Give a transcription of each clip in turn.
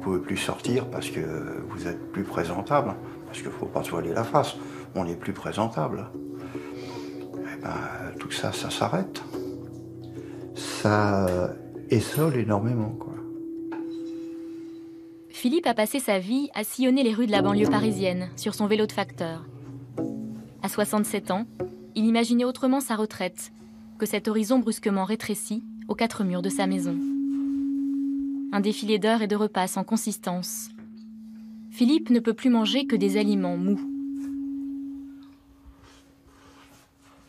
pouvez plus sortir parce que vous êtes plus présentable. Parce qu'il ne faut pas se voiler la face. On est plus présentable. Eh ben, tout ça, ça s'arrête. Ça essole énormément, quoi. Philippe a passé sa vie à sillonner les rues de la banlieue parisienne sur son vélo de facteur. À 67 ans, il imaginait autrement sa retraite que cet horizon brusquement rétréci aux quatre murs de sa maison. Un défilé d'heures et de repas sans consistance. Philippe ne peut plus manger que des aliments mous.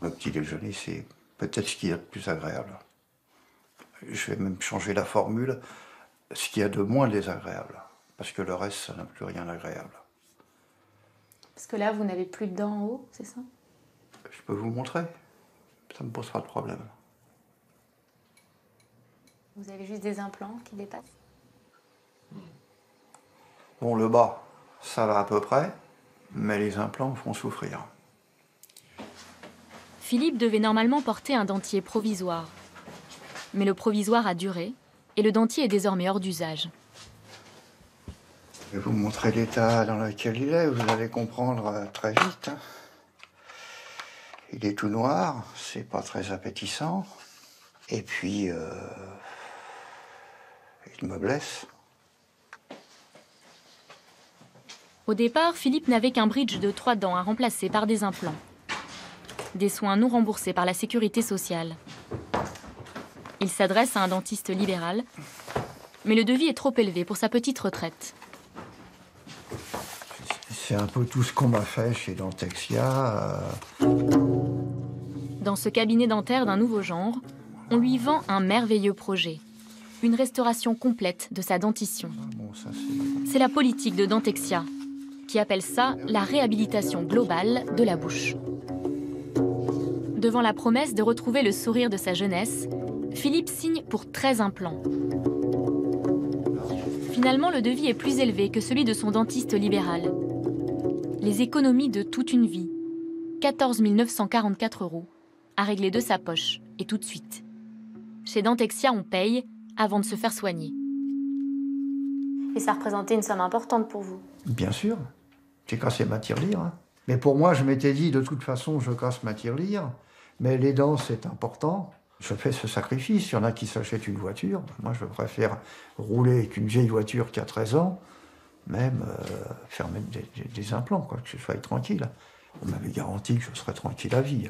Le petit déjeuner, c'est peut-être ce qu'il y a de plus agréable. Je vais même changer la formule, ce qu'il y a de moins désagréable. Parce que le reste, ça n'a plus rien d'agréable. Parce que là, vous n'avez plus de dents en haut, c'est ça? Je peux vous montrer. Ça me pose pas de problème. Vous avez juste des implants qui dépassent? Bon, le bas, ça va à peu près, mais les implants me font souffrir. Philippe devait normalement porter un dentier provisoire. Mais le provisoire a duré et le dentier est désormais hors d'usage. Je vais vous montrer l'état dans lequel il est, vous allez comprendre très vite. Il est tout noir, c'est pas très appétissant. Et puis, il me blesse. Au départ, Philippe n'avait qu'un bridge de 3 dents à remplacer par des implants. Des soins non remboursés par la sécurité sociale. Il s'adresse à un dentiste libéral, mais le devis est trop élevé pour sa petite retraite. C'est un peu tout ce qu'on m'a fait chez Dentexia. Dans ce cabinet dentaire d'un nouveau genre, on lui vend un merveilleux projet. Une restauration complète de sa dentition. Bon, ça, c'est la politique de Dentexia, qui appelle ça la réhabilitation globale de la bouche. Devant la promesse de retrouver le sourire de sa jeunesse, Philippe signe pour 13 implants. Finalement, le devis est plus élevé que celui de son dentiste libéral. Les économies de toute une vie, 14 944 €, à régler de sa poche, et tout de suite. Chez Dentexia, on paye avant de se faire soigner. Et ça représentait une somme importante pour vous? Bien sûr. J'ai cassé ma tirelire. Hein. Mais pour moi, je m'étais dit, de toute façon, je casse ma tirelire. Mais les dents, c'est important. Je fais ce sacrifice. Il y en a qui s'achètent une voiture. Moi, je préfère rouler avec une vieille voiture qui a 13 ans, même faire mettre des implants, quoi, que je sois tranquille. On m'avait garanti que je serais tranquille à vie.